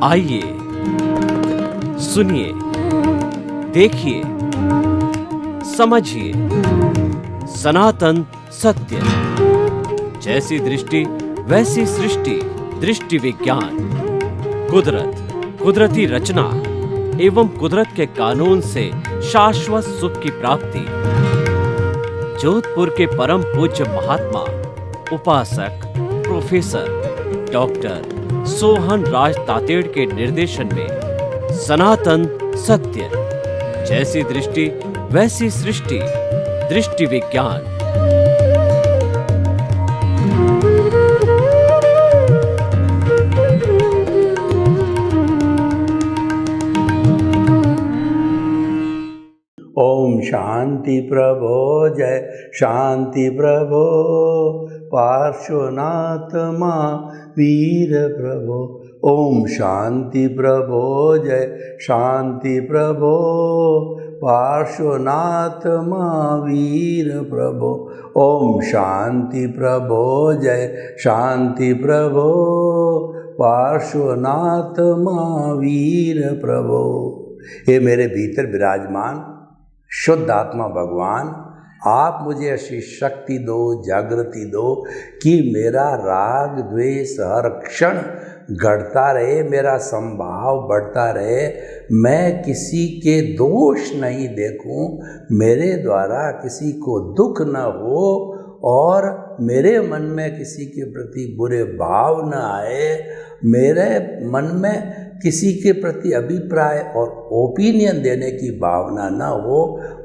आइए सुनिए, देखिए, समझिए सनातन सत्य। जैसी दृष्टि वैसी सृष्टि, दृष्टि विज्ञान। कुदरत, कुदरती रचना एवं कुदरत के कानून से शाश्वत सुख की प्राप्ति। जोधपुर के परम पूज्य महात्मा उपासक प्रोफेसर डॉक्टर सोहन राज तातेड़ के निर्देशन में सनातन सत्य। जैसी दृष्टि वैसी सृष्टि, दृष्टि विज्ञान। ओम शांति प्रभो, जय शांति प्रभो, पार्श्वनाथ महावीर प्रभो। ओम शांति प्रभो, जय शांति प्रभो, पार्श्वनाथ महावीर प्रभो। ओम शांति प्रभो, जय शांति प्रभो, पार्श्वनाथ महावीर प्रभो। ये मेरे भीतर विराजमान शुद्ध आत्मा भगवान, आप मुझे ऐसी शक्ति दो, जागृति दो कि मेरा राग द्वेष हर क्षण घटता रहे, मेरा संभाव बढ़ता रहे, मैं किसी के दोष नहीं देखूं, मेरे द्वारा किसी को दुख न हो और मेरे मन में किसी के प्रति बुरे भाव न आए, मेरे मन में किसी के प्रति अभिप्राय और ओपिनियन देने की भावना न हो।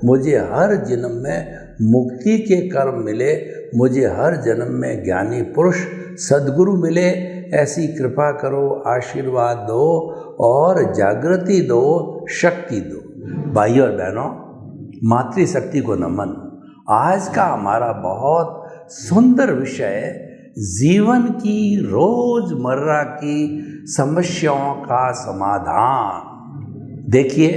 मुझे हर जन्म में मुक्ति के कर्म मिले, मुझे हर जन्म में ज्ञानी पुरुष सद्गुरु मिले। ऐसी कृपा करो, आशीर्वाद दो और जागृति दो, शक्ति दो। भाइयों और बहनों, मातृशक्ति को नमन। आज का हमारा बहुत सुंदर विषय जीवन की रोजमर्रा की समस्याओं का समाधान। देखिए,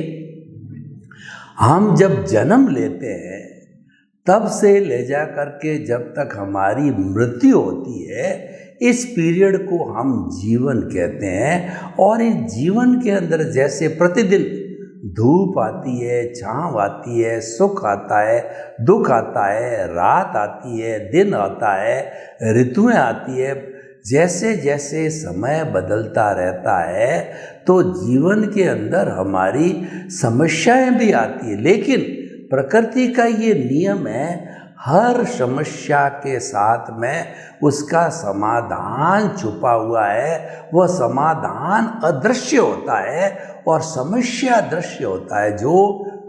हम जब जन्म लेते हैं तब से ले जा करके जब तक हमारी मृत्यु होती है, इस पीरियड को हम जीवन कहते हैं। और इस जीवन के अंदर जैसे प्रतिदिन धूप आती है, छाँव आती है, सुख आता है, दुख आता है, रात आती है, दिन आता है, ऋतुएं आती है, जैसे जैसे समय बदलता रहता है तो जीवन के अंदर हमारी समस्याएं भी आती है। लेकिन प्रकृति का ये नियम है, हर समस्या के साथ में उसका समाधान छुपा हुआ है। वह समाधान अदृश्य होता है और समस्या दृश्य होता है। जो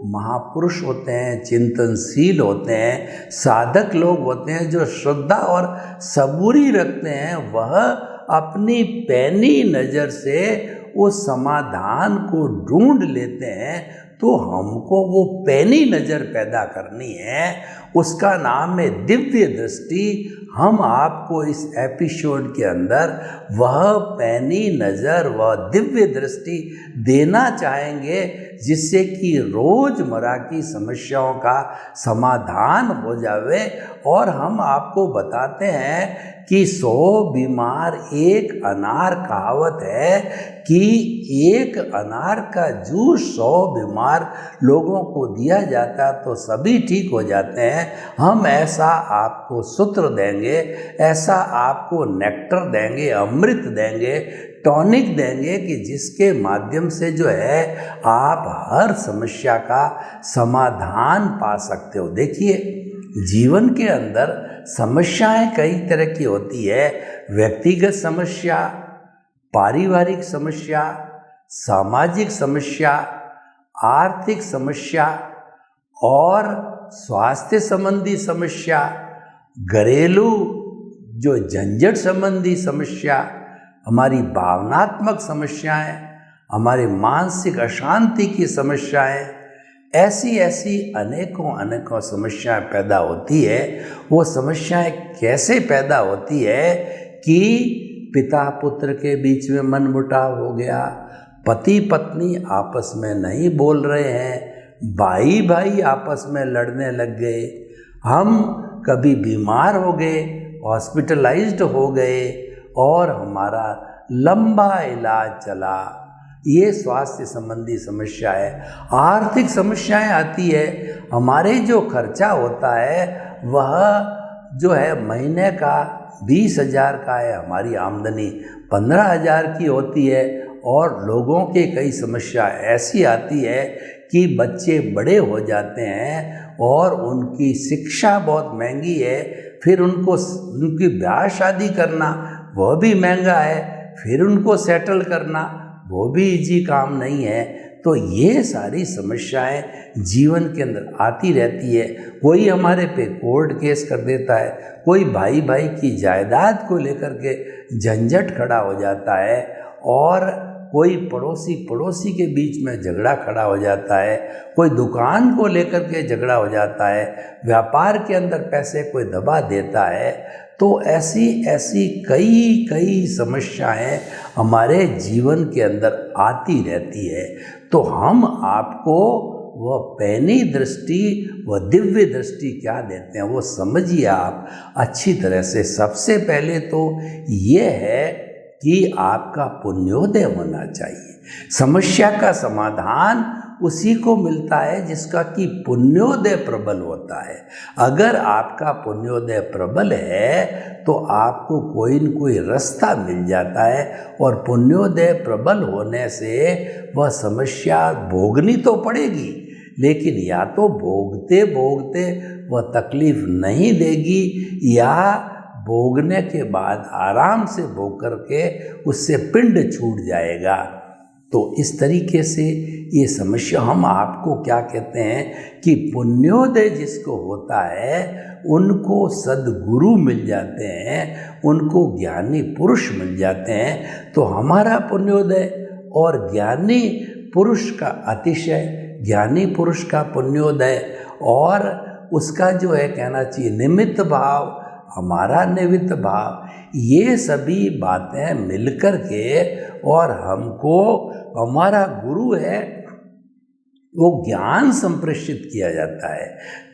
महापुरुष होते हैं, चिंतनशील होते हैं, साधक लोग होते हैं, जो श्रद्धा और सबूरी रखते हैं, वह अपनी पैनी नज़र से उस समाधान को ढूंढ लेते हैं। तो हमको वो पैनी नज़र पैदा करनी है, उसका नाम है दिव्य दृष्टि। हम आपको इस एपिसोड के अंदर वह पैनी नज़र, वह दिव्य दृष्टि देना चाहेंगे, जिससे कि रोज़मर्रा की समस्याओं का समाधान हो जावे। और हम आपको बताते हैं कि 100 बीमार एक अनार, कहावत है कि एक अनार का जूस 100 बीमार लोगों को दिया जाता तो सभी ठीक हो जाते हैं। हम ऐसा आपको सूत्र देंगे, ऐसा आपको नेक्टर देंगे, अमृत देंगे, टॉनिक देंगे कि जिसके माध्यम से जो है आप हर समस्या का समाधान पा सकते हो। देखिए, जीवन के अंदर समस्याएं कई तरह की होती है। व्यक्तिगत समस्या, पारिवारिक समस्या, सामाजिक समस्या, आर्थिक समस्या और स्वास्थ्य संबंधी समस्या, घरेलू जो झंझट संबंधी समस्या, हमारी भावनात्मक समस्याएं, हमारे मानसिक अशांति की समस्याएं, ऐसी ऐसी अनेकों समस्याएं पैदा होती है। वो समस्याएं कैसे पैदा होती है कि पिता पुत्र के बीच में मनमुटाव हो गया, पति पत्नी आपस में नहीं बोल रहे हैं, भाई भाई आपस में लड़ने लग गए, हम कभी बीमार हो गए, हॉस्पिटलाइज्ड हो गए और हमारा लंबा इलाज चला। ये स्वास्थ्य संबंधी समस्या है। आर्थिक समस्याएं आती है, हमारे जो खर्चा होता है वह जो है महीने का 20,000 का है, हमारी आमदनी 15,000 की होती है। और लोगों के कई समस्या ऐसी आती है कि बच्चे बड़े हो जाते हैं और उनकी शिक्षा बहुत महंगी है, फिर उनकी ब्याह शादी करना वह भी महंगा है, फिर उनको सेटल करना वो भी इजी काम नहीं है। तो ये सारी समस्याएं जीवन के अंदर आती रहती है। कोई हमारे पे कोर्ट केस कर देता है, कोई भाई भाई की जायदाद को लेकर के झंझट खड़ा हो जाता है, और कोई पड़ोसी के बीच में झगड़ा खड़ा हो जाता है, कोई दुकान को लेकर के झगड़ा हो जाता है, व्यापार के अंदर पैसे कोई दबा देता है। तो ऐसी कई समस्याएं हमारे जीवन के अंदर आती रहती है। तो हम आपको वह पैनी दृष्टि, वह दिव्य दृष्टि क्या देते हैं वो समझिए आप अच्छी तरह से। सबसे पहले तो ये है कि आपका पुण्योदय होना चाहिए। समस्या का समाधान उसी को मिलता है जिसका कि पुण्योदय प्रबल होता है। अगर आपका पुण्योदय प्रबल है तो आपको कोई न कोई रास्ता मिल जाता है, और पुण्योदय प्रबल होने से वह समस्या भोगनी तो पड़ेगी, लेकिन या तो भोगते भोगते वह तकलीफ नहीं देगी, या भोगने के बाद आराम से भोग करके उससे पिंड छूट जाएगा। तो इस तरीके से ये समस्या, हम आपको क्या कहते हैं कि पुण्योदय जिसको होता है उनको सद्गुरु मिल जाते हैं, उनको ज्ञानी पुरुष मिल जाते हैं। तो हमारा पुण्योदय और ज्ञानी पुरुष का अतिशय, ज्ञानी पुरुष का पुण्योदय और उसका जो है कहना चाहिए निमित्त भाव, हमारा निमित्त भाव, ये सभी बातें मिलकर के, और हमको हमारा गुरु है वो ज्ञान संप्रेषित किया जाता है।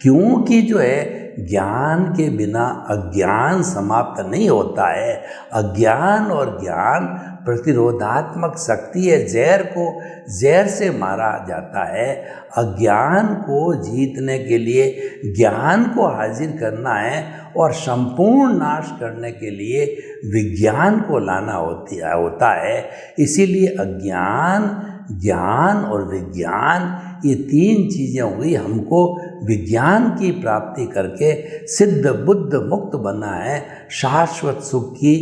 क्योंकि जो है ज्ञान के बिना अज्ञान समाप्त नहीं होता है। अज्ञान और ज्ञान प्रतिरोधात्मक शक्ति है। जहर को जहर से मारा जाता है। अज्ञान को जीतने के लिए ज्ञान को हाजिर करना है, और संपूर्ण नाश करने के लिए विज्ञान को लाना होता है। इसीलिए अज्ञान, ज्ञान और विज्ञान, ये तीन चीज़ें हुई। हमको विज्ञान की प्राप्ति करके सिद्ध बुद्ध मुक्त बनना है, शाश्वत सुख की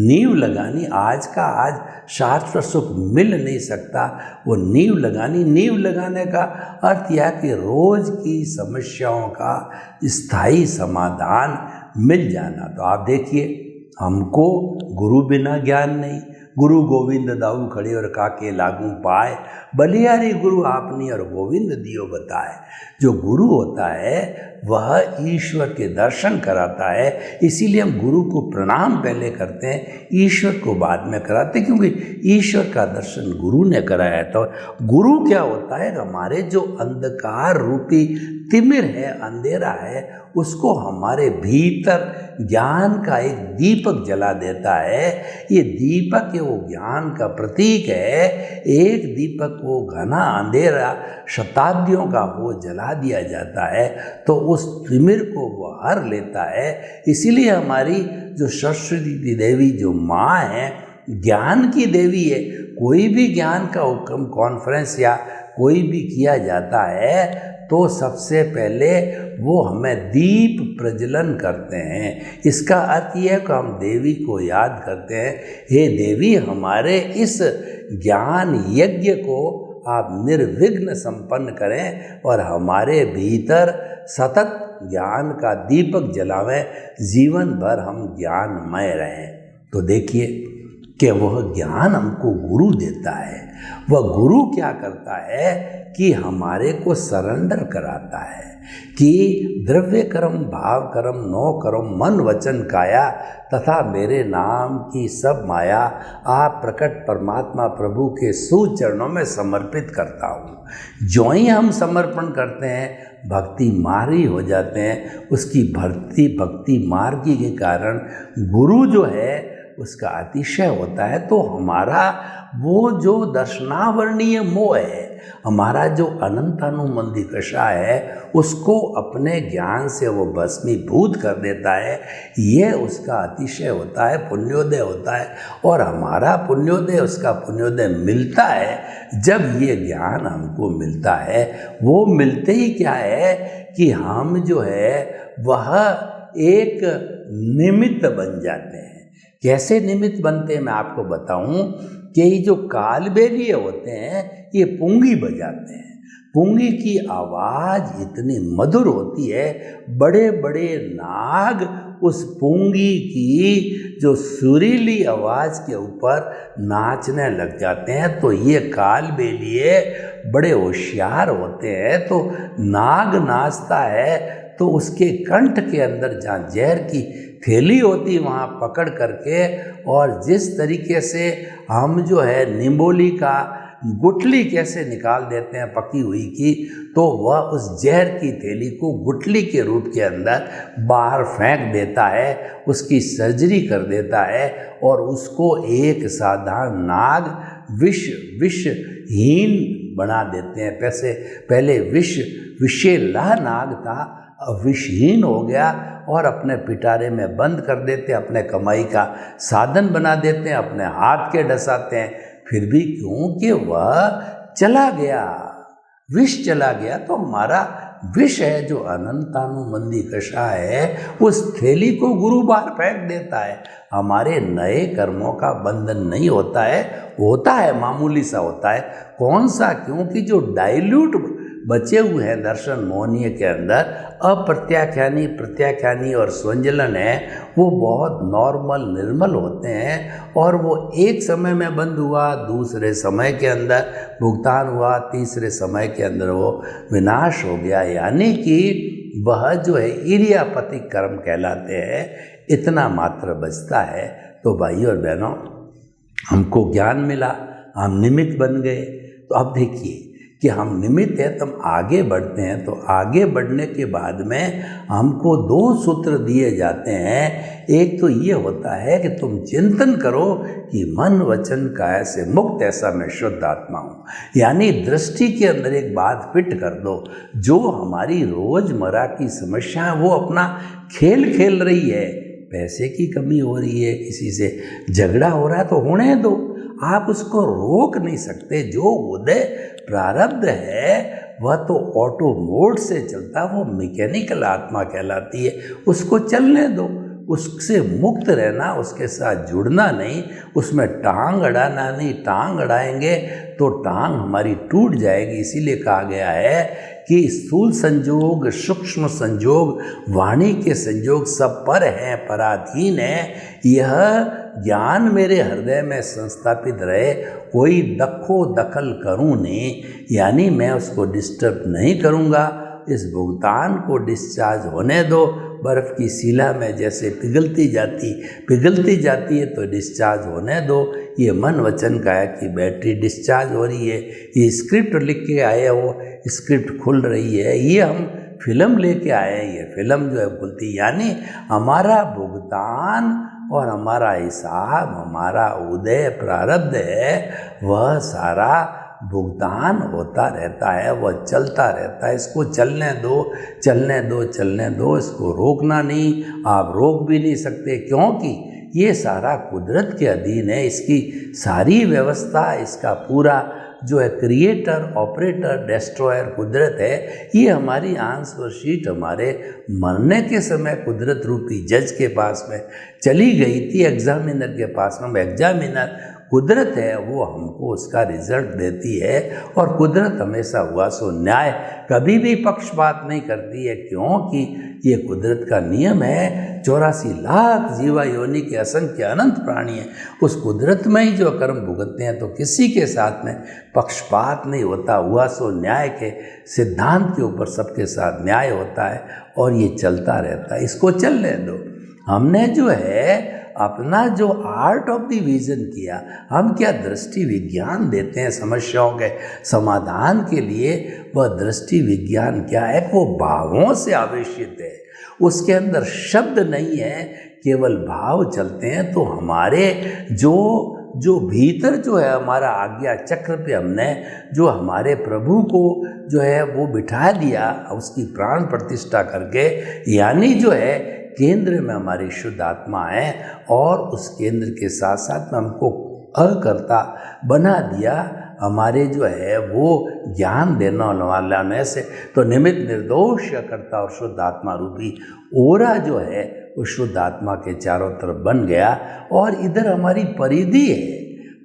नींव लगानी। आज का आज शाश्वत सुख मिल नहीं सकता, वो नींव लगानी। नींव लगाने का अर्थ यह कि रोज की समस्याओं का स्थायी समाधान मिल जाना। तो आप देखिए, हमको गुरु बिना ज्ञान नहीं। गुरु गोविंद दाऊ खड़े और काके लागू पाए, बलिहारी गुरु आपनी और गोविंद दियो बताए। जो गुरु होता है वह ईश्वर के दर्शन कराता है। इसीलिए हम गुरु को प्रणाम पहले करते हैं, ईश्वर को बाद में कराते हैं, क्योंकि ईश्वर का दर्शन गुरु ने कराया। तो गुरु क्या होता है? हमारे जो अंधकार रूपी तिमिर है, अंधेरा है, उसको हमारे भीतर ज्ञान का एक दीपक जला देता है। ये दीपक है, वो ज्ञान का प्रतीक है। एक दीपक को घना अंधेरा शताब्दियों का वो जला दिया जाता है, तो उस तिमिर को वो हर लेता है। इसीलिए हमारी जो सरस्वती देवी जो माँ है, ज्ञान की देवी है। कोई भी ज्ञान का हुक्म, कॉन्फ्रेंस या कोई भी किया जाता है तो सबसे पहले वो हमें दीप प्रज्वलन करते हैं। इसका अर्थ यह है कि हम देवी को याद करते हैं, हे देवी हमारे इस ज्ञान यज्ञ को आप निर्विघ्न संपन्न करें और हमारे भीतर सतत ज्ञान का दीपक जलावें, जीवन भर हम ज्ञानमय रहें। तो देखिए कि वह ज्ञान हमको गुरु देता है। वह गुरु क्या करता है कि हमारे को सरेंडर कराता है कि द्रव्य कर्म, भाव कर्म, नौ कर्म, मन वचन काया तथा मेरे नाम की सब माया आप प्रकट परमात्मा प्रभु के सुचरणों में समर्पित करता हूँ। जो ही हम समर्पण करते हैं, भक्ति मार्गी हो जाते हैं। उसकी भक्ति मार्गी के कारण गुरु जो है उसका अतिशय होता है। तो हमारा वो जो दर्शनावरणीय मोह है, हमारा जो अनंतानुमंदिकशा है, उसको अपने ज्ञान से वो भस्मीभूत कर देता है। ये उसका अतिशय होता है, पुण्योदय होता है। और हमारा पुण्योदय, उसका पुण्योदय मिलता है जब ये ज्ञान हमको मिलता है। वो मिलते ही क्या है कि हम जो है वह एक निमित्त बन जाते हैं। कैसे निमित्त बनते हैं मैं आपको बताऊं कि ये जो कालबेलिए होते हैं ये पुंगी बजाते हैं। पुंगी की आवाज़ इतनी मधुर होती है, बड़े बड़े नाग उस पुंगी की जो सुरीली आवाज़ के ऊपर नाचने लग जाते हैं। तो ये कालबेलिए बड़े होशियार होते हैं। तो नाग नाचता है तो उसके कंठ के अंदर जहाँ जहर की थैली होती वहाँ पकड़ करके, और जिस तरीके से हम जो है निम्बोली का गुठली कैसे निकाल देते हैं पकी हुई की, तो वह उस जहर की थैली को गुठली के रूप के अंदर बाहर फेंक देता है, उसकी सर्जरी कर देता है और उसको एक साधारण नाग विषहीन बना देते हैं। पहले विषेला नाग था, अब विषहीन हो गया और अपने पिटारे में बंद कर देते हैं, अपने कमाई का साधन बना देते हैं, अपने हाथ के डसाते हैं। फिर भी क्योंकि वह चला गया, विष चला गया। तो हमारा विष है जो अनंतानुमंदिकशा है, उस थैली को गुरु बाहर फेंक देता है। हमारे नए कर्मों का बंधन नहीं होता है, होता है मामूली सा होता है। कौन सा? क्योंकि जो डाइल्यूट बचे हुए हैं दर्शन मोहनीय के अंदर, अप्रत्याख्यानी, प्रत्याख्यानी और स्वंजलन है, वो बहुत नॉर्मल निर्मल होते हैं। और वो एक समय में बंद हुआ, दूसरे समय के अंदर भुगतान हुआ, तीसरे समय के अंदर वो विनाश हो गया। यानी कि वह जो है इरियापतिक कर्म कहलाते हैं। इतना मात्र बचता है। तो भाई और बहनों, हमको ज्ञान मिला, हम निमित्त बन गए। तो अब देखिए कि हम निमित्त हैं तो हम आगे बढ़ते हैं। तो आगे बढ़ने के बाद में हमको 2 सूत्र दिए जाते हैं। एक तो ये होता है कि तुम चिंतन करो कि मन वचन काया से मुक्त ऐसा मैं शुद्ध आत्मा हूँ। यानी दृष्टि के अंदर एक बात फिट कर दो, जो हमारी रोजमर्रा की समस्या है वो अपना खेल खेल रही है। पैसे की कमी हो रही है, किसी से झगड़ा हो रहा है, तो होने दो, आप उसको रोक नहीं सकते। जो उदय प्रारब्ध है वह तो ऑटो मोड से चलता, वो मैकेनिकल आत्मा कहलाती है। उसको चलने दो, उससे मुक्त रहना, उसके साथ जुड़ना नहीं, उसमें टांग अड़ाना नहीं। टांग अड़ाएंगे तो टांग हमारी टूट जाएगी। इसीलिए कहा गया है कि स्थूल संयोग, सूक्ष्म संयोग, वाणी के संयोग सब पर हैं, पराधीन है। यह ज्ञान मेरे हृदय में संस्थापित रहे, कोई दखल करूं नहीं, यानी मैं उसको डिस्टर्ब नहीं करूंगा। इस भुगतान को डिस्चार्ज होने दो। बर्फ़ की शिला में जैसे पिघलती जाती है तो डिस्चार्ज होने दो। ये मन वचन काया की बैटरी डिस्चार्ज हो रही है। ये स्क्रिप्ट लिख के आए हो, स्क्रिप्ट खुल रही है। ये हम फिल्म लेके आए हैं, ये फिल्म जो है खुलती, यानी हमारा भुगतान और हमारा हिसाब, हमारा उदय प्रारब्ध है, वह सारा भुगतान होता रहता है, वह चलता रहता है। इसको चलने दो, इसको रोकना नहीं। आप रोक भी नहीं सकते, क्योंकि ये सारा कुदरत के अधीन है। इसकी सारी व्यवस्था, इसका पूरा जो है क्रिएटर, ऑपरेटर, डिस्ट्रॉयर कुदरत है। ये हमारी आंसर शीट हमारे मरने के समय कुदरत रूपी जज के पास में चली गई थी, एग्जामिनर के पास में। एग्जामिनर कुदरत है, वो हमको उसका रिजल्ट देती है। और कुदरत हमेशा हुआ सो न्याय, कभी भी पक्षपात नहीं करती है, क्योंकि ये कुदरत का नियम है। 84 लाख जीवा योनि के असंख्य अनंत प्राणी हैं, उस कुदरत में ही जो कर्म भुगतते हैं, तो किसी के साथ में पक्षपात नहीं होता। हुआ सो न्याय के सिद्धांत के ऊपर सबके साथ न्याय होता है और ये चलता रहता है। इसको चलने दो। हमने जो है अपना जो आर्ट ऑफ द विजन किया, हम क्या दृष्टि विज्ञान देते हैं समस्याओं के समाधान के लिए। वह दृष्टि विज्ञान क्या है? वो भावों से आवेशित है, उसके अंदर शब्द नहीं है केवल भाव चलते हैं तो हमारे जो भीतर जो है हमारा आज्ञा चक्र पे हमने जो हमारे प्रभु को जो है वो बिठा दिया उसकी प्राण प्रतिष्ठा करके, यानी जो है केंद्र में हमारी शुद्ध आत्मा है और उस केंद्र के साथ साथ में हमको अकर्ता बना दिया हमारे जो है वो ज्ञान देने वाला में से। तो निमित्त निर्दोष अकर्ता और शुद्ध आत्मा रूपी ओरा जो है वो शुद्ध आत्मा के चारों तरफ बन गया। और इधर हमारी परिधि है,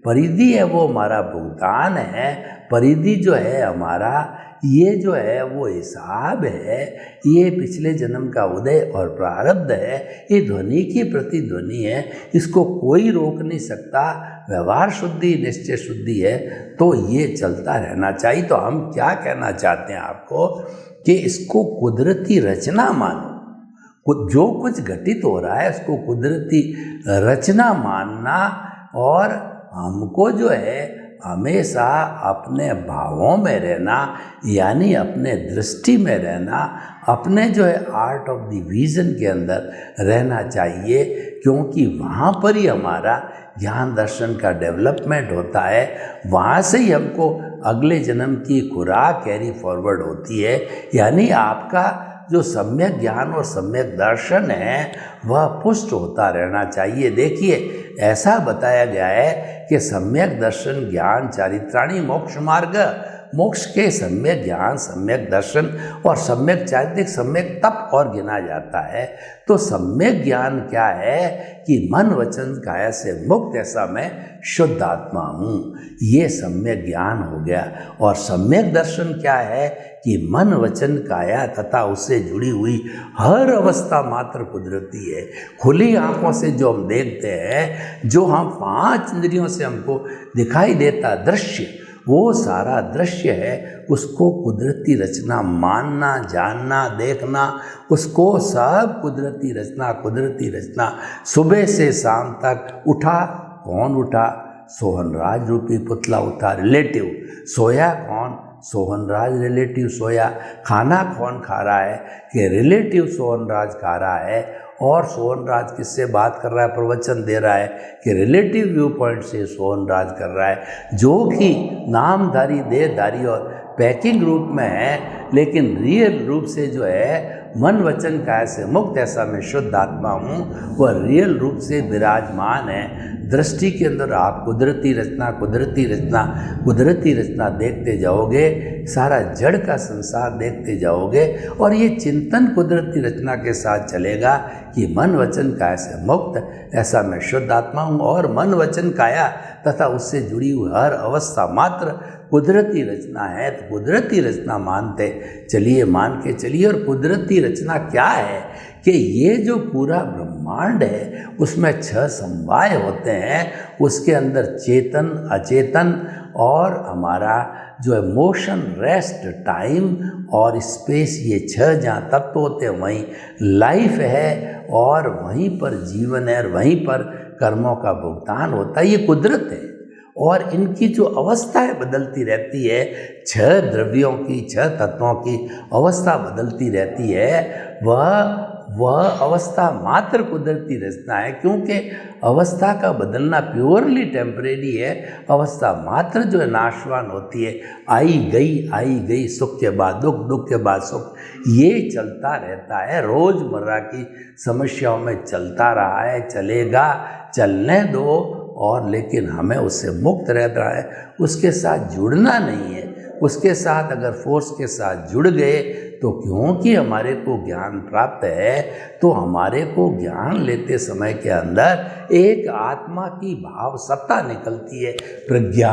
परिधि है वो हमारा भुगतान है, परिधि जो है हमारा ये जो है वो हिसाब है, ये पिछले जन्म का उदय और प्रारब्ध है, ये ध्वनि की प्रतिध्वनि है, इसको कोई रोक नहीं सकता। व्यवहार शुद्धि निश्चय शुद्धि है तो ये चलता रहना चाहिए। तो हम क्या कहना चाहते हैं आपको कि इसको कुदरती रचना मानो, जो कुछ घटित हो रहा है उसको कुदरती रचना मानना और हमको जो है हमेशा अपने भावों में रहना, यानी अपने दृष्टि में रहना, अपने जो है आर्ट ऑफ द विजन के अंदर रहना चाहिए, क्योंकि वहाँ पर ही हमारा ज्ञान दर्शन का डेवलपमेंट होता है, वहाँ से ही हमको अगले जन्म की खुराक कैरी फॉरवर्ड होती है। यानी आपका जो सम्यक ज्ञान और सम्यक दर्शन है वह पुष्ट होता रहना चाहिए। देखिए ऐसा बताया गया है कि सम्यक दर्शन ज्ञान चारित्राणी मोक्ष मार्ग, मोक्ष के सम्यक ज्ञान सम्यक दर्शन और सम्यक चारित्रिक सम्यक तप और गिना जाता है। तो सम्यक ज्ञान क्या है कि मन वचन काया से मुक्त ऐसा मैं शुद्ध आत्मा हूँ, ये सम्यक ज्ञान हो गया। और सम्यक दर्शन क्या है कि मन वचन काया तथा उससे जुड़ी हुई हर अवस्था मात्र कुदरती है। खुली आंखों से जो हम देखते हैं, जो हम 5 इंद्रियों से हमको दिखाई देता दृश्य, वो सारा दृश्य है उसको कुदरती रचना मानना, जानना, देखना, उसको सब कुदरती रचना, कुदरती रचना। सुबह से शाम तक उठा कौन उठा? सोहनराज रूपी पुतला उठा, रिलेटिव। सोया कौन? सोहनराज रिलेटिव सोया। खाना कौन खा रहा है? कि रिलेटिव सोहनराज खा रहा है। और सोहनराज किससे बात कर रहा है, प्रवचन दे रहा है कि रिलेटिव व्यू पॉइंट से सोहनराज कर रहा है, जो कि नामधारी देहधारी और पैकिंग रूप में है, लेकिन रियल रूप से जो है मन वचन काया से मुक्त ऐसा मैं शुद्ध आत्मा हूँ, वह रियल रूप से विराजमान है। दृष्टि के अंदर आप कुदरती रचना, कुदरती रचना, कुदरती रचना देखते जाओगे, सारा जड़ का संसार देखते जाओगे, और ये चिंतन कुदरती रचना के साथ चलेगा कि मन वचन काया से मुक्त ऐसा मैं शुद्ध आत्मा हूँ। और मन वचन काया तथा उससे जुड़ी हुई हर अवस्था मात्र कुदरती रचना है। तो कुदरती रचना मानते चलिए, मान के चलिए। और कुदरती रचना क्या है कि ये जो पूरा ब्रह्मांड है उसमें 6 समवाय होते हैं, उसके अंदर चेतन, अचेतन और हमारा जो है मोशन, रेस्ट, टाइम और स्पेस, ये 6 जहाँ तत्व होते हैं वहीं लाइफ है और वहीं पर जीवन है और वहीं पर कर्मों का भुगतान होता है। ये कुदरत है और इनकी जो अवस्था है बदलती रहती है। 6 द्रव्यों की, 6 तत्वों की अवस्था बदलती रहती है। वह अवस्था मात्र कुदरती रचना है, क्योंकि अवस्था का बदलना प्योरली टेम्परेरी है। अवस्था मात्र जो है नाशवान होती है, आई गई, सुख के बाद दुख, दुख के बाद सुख, ये चलता रहता है। रोज़मर्रा की समस्याओं में चलता रहा है, चलेगा, चलने दो। और लेकिन हमें उससे मुक्त रहना है, उसके साथ जुड़ना नहीं है। उसके साथ अगर फोर्स के साथ जुड़ गए तो क्योंकि हमारे को ज्ञान प्राप्त है, तो हमारे को ज्ञान लेते समय के अंदर एक आत्मा की भाव सत्ता निकलती है, प्रज्ञा।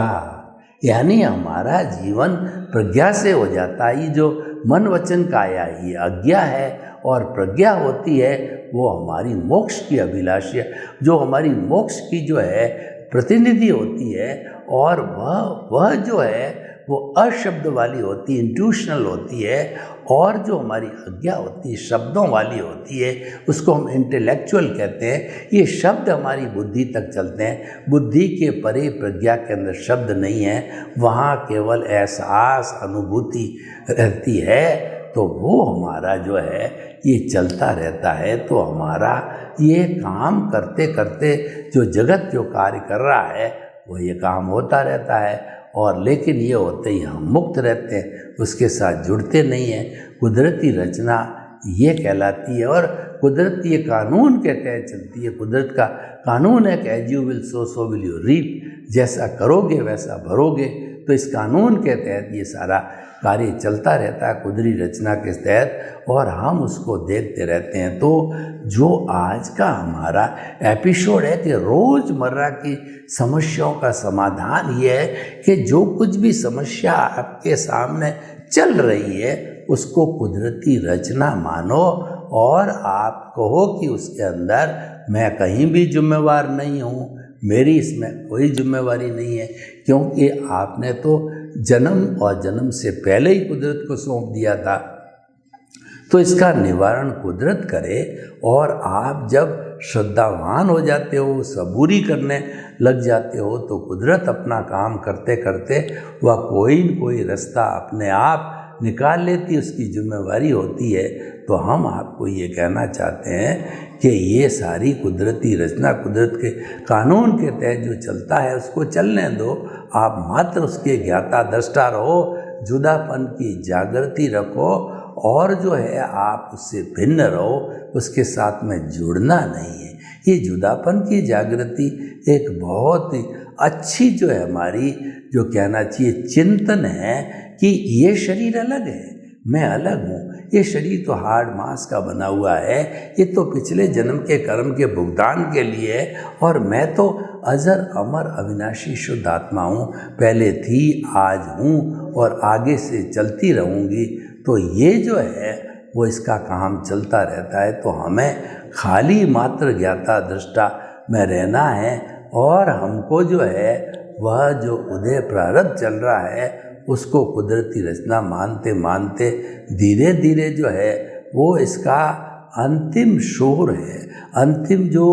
यानी हमारा जीवन प्रज्ञा से हो जाता है। ये जो मन वचन काया ये अज्ञा है और प्रज्ञा होती है वो हमारी मोक्ष की अभिलाषी है, जो हमारी मोक्ष की जो है प्रतिनिधि होती है। और वह जो है वो अशब्द वाली होती है, इंट्यूशनल होती है। और जो हमारी अज्ञा होती है शब्दों वाली होती है, उसको हम इंटेलेक्चुअल कहते हैं। ये शब्द हमारी बुद्धि तक चलते हैं, बुद्धि के परे प्रज्ञा के अंदर शब्द नहीं है, वहाँ केवल एहसास, अनुभूति रहती है। तो वो हमारा जो है ये चलता रहता है। तो हमारा ये काम करते करते जो जगत जो कार्य कर रहा है वो ये काम होता रहता है, और लेकिन ये होते ही हम मुक्त रहते हैं, उसके साथ जुड़ते नहीं हैं। कुदरती रचना ये कहलाती है, और कुदरत ये कानून के तहत चलती है। कुदरत का कानून है कि as you will so will you reap, जैसा करोगे वैसा भरोगे। तो इस कानून के तहत ये सारा कार्य चलता रहता है कुदरती रचना के तहत, और हम उसको देखते रहते हैं। तो जो आज का हमारा एपिसोड है कि रोज़मर्रा की समस्याओं का समाधान ये है कि जो कुछ भी समस्या आपके सामने चल रही है उसको कुदरती रचना मानो, और आप कहो कि उसके अंदर मैं कहीं भी जिम्मेवार नहीं हूँ, मेरी इसमें कोई जिम्मेवारी नहीं है, क्योंकि आपने तो जन्म और जन्म से पहले ही कुदरत को सौंप दिया था। तो इसका निवारण कुदरत करे, और आप जब श्रद्धावान हो जाते हो, सबूरी करने लग जाते हो, तो कुदरत अपना काम करते करते वह कोई न कोई रास्ता अपने आप निकाल लेती, उसकी जिम्मेवारी होती है। तो हम आपको ये कहना चाहते हैं कि ये सारी कुदरती रचना, कुदरत के कानून के तहत जो चलता है उसको चलने दो। आप मात्र उसके ज्ञाता दृष्टा रहो, जुदापन की जागृति रखो, और जो है आप उससे भिन्न रहो, उसके साथ में जुड़ना नहीं है। ये जुदापन की जागृति एक बहुत ही अच्छी जो है हमारी जो कहना चाहिए चिंतन है कि ये शरीर अलग है, मैं अलग हूँ। ये शरीर तो हाड़ मांस का बना हुआ है, ये तो पिछले जन्म के कर्म के भुगतान के लिए है, और मैं तो अजर अमर अविनाशी शुद्ध आत्मा हूँ, पहले थी, आज हूँ और आगे से चलती रहूँगी। तो ये जो है वो इसका काम चलता रहता है। तो हमें खाली मात्र ज्ञाता दृष्टा में रहना है, और हमको जो है वह जो उदय प्रारब्ध चल रहा है उसको कुदरती रचना मानते मानते धीरे धीरे जो है वो इसका अंतिम शोर है, अंतिम जो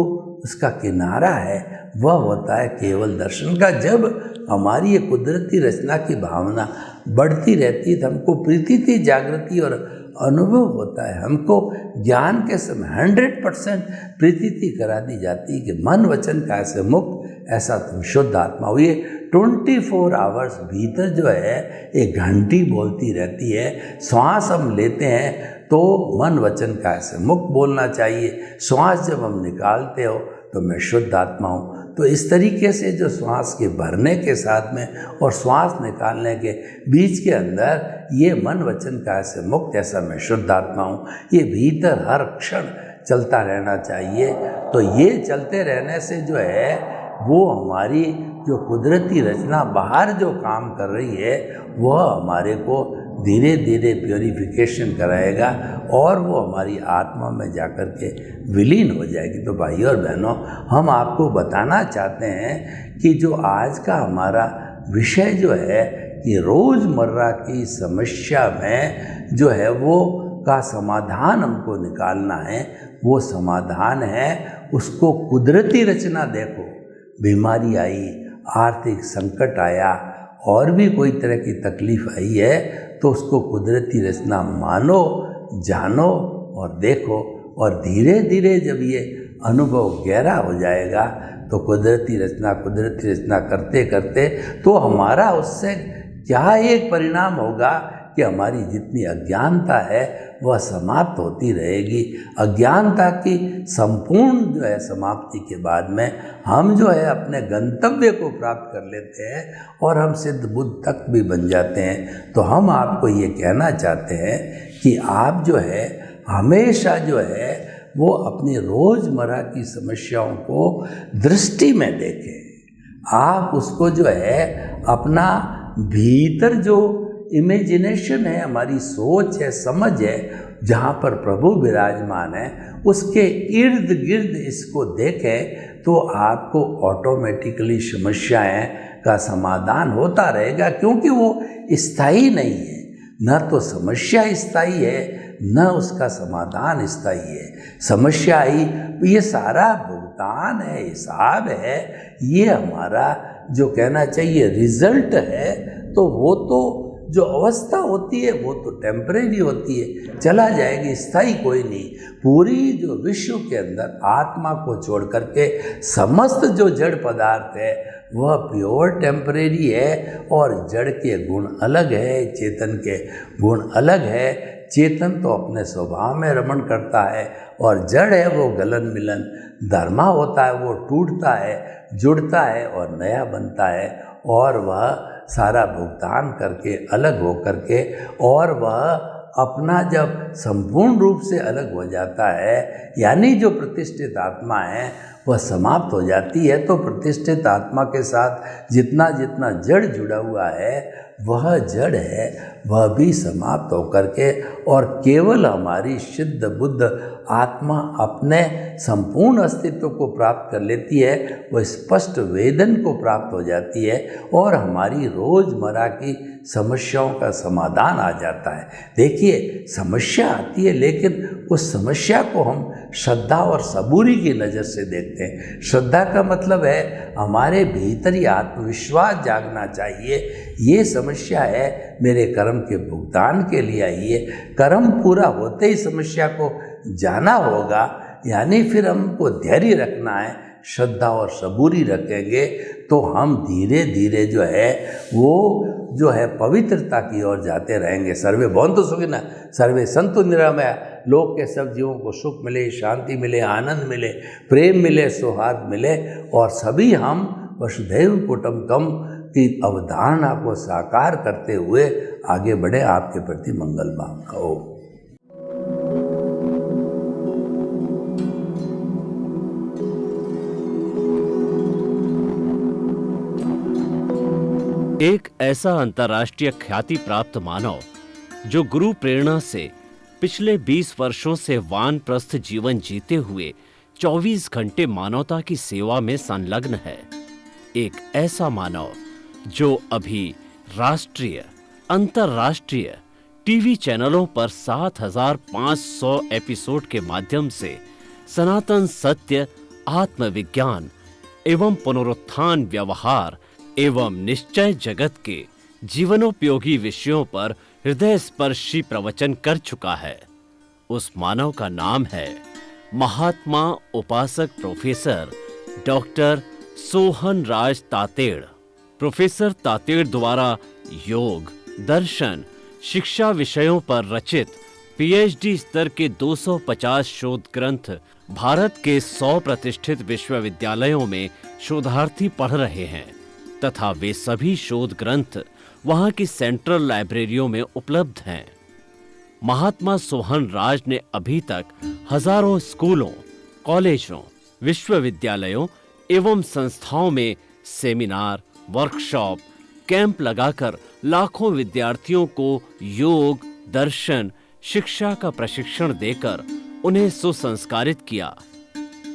उसका किनारा है वह होता है केवल दर्शन का। जब हमारी ये कुदरती रचना की भावना बढ़ती रहती है तो हमको प्रीति जागृति और अनुभव होता है, हमको ज्ञान के समय 100% प्रीति करा दी जाती है कि मन वचन काया से मुक्त ऐसा तुम शुद्ध आत्मा हो। ये 24 आवर्स भीतर जो है एक घंटी बोलती रहती है। श्वास हम लेते हैं तो मन वचन काया से मुक्त बोलना चाहिए, श्वास जब हम निकालते हो तो मैं शुद्ध आत्मा हूँ। तो इस तरीके से जो श्वास के भरने के साथ में और श्वास निकालने के बीच के अंदर ये मन वचन काया से मुक्त ऐसा मैं शुद्ध आत्मा हूँ, ये भीतर हर क्षण चलता रहना चाहिए। तो ये चलते रहने से जो है वो हमारी जो कुदरती रचना बाहर जो काम कर रही है वह हमारे को धीरे धीरे प्योरीफिकेशन कराएगा और वो हमारी आत्मा में जाकर के विलीन हो जाएगी। तो भाई और बहनों, हम आपको बताना चाहते हैं कि जो आज का हमारा विषय जो है कि रोज़मर्रा की समस्या में जो है वो का समाधान हमको निकालना है। वो समाधान है उसको कुदरती रचना। देखो, बीमारी आई, आर्थिक संकट आया और भी कोई तरह की तकलीफ आई है तो उसको कुदरती रचना मानो, जानो और देखो। और धीरे धीरे जब ये अनुभव गहरा हो जाएगा तो कुदरती रचना करते करते तो हमारा उससे क्या एक परिणाम होगा कि हमारी जितनी अज्ञानता है वह समाप्त होती रहेगी। अज्ञानता की संपूर्ण जो है समाप्ति के बाद में हम जो है अपने गंतव्य को प्राप्त कर लेते हैं और हम सिद्ध बुद्ध तक भी बन जाते हैं। तो हम आपको ये कहना चाहते हैं कि आप जो है हमेशा जो है वो अपनी रोज़मर्रा की समस्याओं को दृष्टि में देखें। आप उसको जो है अपना भीतर जो इमेजिनेशन है, हमारी सोच है, समझ है, जहाँ पर प्रभु विराजमान है उसके इर्द गिर्द इसको देखें तो आपको ऑटोमेटिकली समस्याएं का समाधान होता रहेगा। क्योंकि वो स्थायी नहीं है, न तो समस्या स्थायी है न उसका समाधान स्थायी है। समस्या आई, ये सारा भुगतान है, हिसाब है, ये हमारा जो कहना चाहिए रिजल्ट है। तो वो तो जो अवस्था होती है वो तो टेम्परेरी होती है, चला जाएगी, स्थायी कोई नहीं। पूरी जो विश्व के अंदर आत्मा को छोड़ करके समस्त जो जड़ पदार्थ है वह प्योर टेम्परेरी है, और जड़ के गुण अलग है, चेतन के गुण अलग है। चेतन तो अपने स्वभाव में रमण करता है, और जड़ है वो गलन मिलन धर्मा होता है, वो टूटता है, जुड़ता है और नया बनता है, और वह सारा भुगतान करके अलग हो करके, और वह अपना जब संपूर्ण रूप से अलग हो जाता है, यानी जो प्रतिष्ठित आत्मा है वह समाप्त हो जाती है, तो प्रतिष्ठित आत्मा के साथ जितना जितना जड़ जुड़ा हुआ है वह जड़ है, वह भी समाप्त होकर के, और केवल हमारी शुद्ध बुद्ध आत्मा अपने संपूर्ण अस्तित्व को प्राप्त कर लेती है, वह स्पष्ट वेदन को प्राप्त हो जाती है, और हमारी रोज़मर्रा की समस्याओं का समाधान आ जाता है। देखिए, समस्या आती है, लेकिन उस समस्या को हम श्रद्धा और सबूरी की नज़र से देखते हैं। श्रद्धा का मतलब है हमारे भीतर ही आत्मविश्वास जागना चाहिए, ये समस्या है मेरे कर्म के भुगतान के लिए आई है। कर्म पूरा होते ही समस्या को जाना होगा, यानी फिर हमको धैर्य रखना है, श्रद्धा और सबूरी रखेंगे तो हम धीरे धीरे जो है वो जो है पवित्रता की ओर जाते रहेंगे। सर्वे भवन्तु सुखिनः, सर्वे सन्तु निरामया। लोक के सब जीवों को सुख मिले, शांति मिले, आनंद मिले, प्रेम मिले, सौहार्द मिले, और सभी हम वसुधैव कुटुम्बकम की अवधारणा को साकार करते हुए आगे बढ़े। आपके प्रति मंगल मांगता हूँ। एक ऐसा अंतर्राष्ट्रीय ख्याति प्राप्त मानव जो गुरु प्रेरणा से पिछले 20 वर्षों से वानप्रस्थ जीवन जीते हुए 24 घंटे मानवता की सेवा में संलग्न है। एक ऐसा मानव जो अभी राष्ट्रीय, अंतर्राष्ट्रीय टीवी चैनलों पर 7,500 एपिसोड के माध्यम से सनातन सत्य, आत्मविज्ञान एवं पुनरुत्थान, व्यवहार एवं निश्चय जगत के जीवनोपयोगी विषयों पर हृदय स्पर्शी प्रवचन कर चुका है। उस मानव का नाम है महात्मा उपासक प्रोफेसर डॉक्टर सोहन राज तातेड़। प्रोफेसर तातेड़ द्वारा योग, दर्शन, शिक्षा विषयों पर रचित पीएचडी स्तर के 250 शोध ग्रंथ भारत के 100 प्रतिष्ठित विश्वविद्यालयों में शोधार्थी पढ़ रहे हैं, तथा वे सभी शोध ग्रंथ वहां की सेंट्रल लाइब्रेरियों में उपलब्ध हैं। महात्मा सोहन राज ने अभी तक हजारों स्कूलों, कॉलेजों, विश्वविद्यालयों एवं संस्थाओं में सेमिनार, वर्कशॉप, कैंप लगाकर लाखों विद्यार्थियों को योग, दर्शन, शिक्षा का प्रशिक्षण देकर उन्हें सुसंस्कारित किया।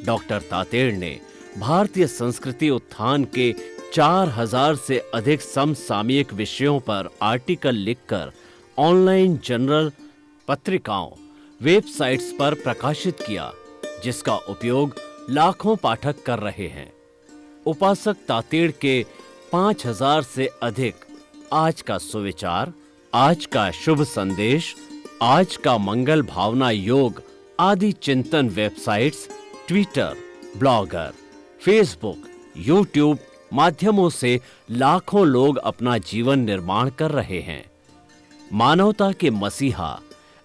डॉक्टर तातेड़ ने भारतीय संस्कृति उत्थान के 4000 से अधिक समसामयिक विषयों पर आर्टिकल लिखकर ऑनलाइन जर्नल, पत्रिकाओं, वेबसाइट्स पर प्रकाशित किया, जिसका उपयोग लाखों पाठक कर रहे हैं। उपासक तातेड़ के 5000 से अधिक आज का सुविचार, आज का शुभ संदेश, आज का मंगल भावना योग आदि चिंतन websites, Twitter, blogger, Facebook, YouTube माध्यमों से लाखों लोग अपना जीवन निर्माण कर रहे हैं। मानवता के मसीहा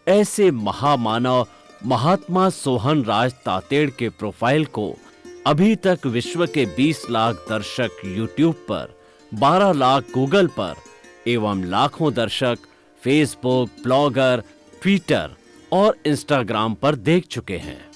ऐसे महामानव महात्मा सोहन राज तातेड़ के प्रोफाइल को अभी तक विश्व के 20 लाख दर्शक यूट्यूब पर, 12 लाख गूगल पर एवं लाखों दर्शक फेसबुक, ब्लॉगर, ट्विटर और इंस्टाग्राम पर देख चुके हैं।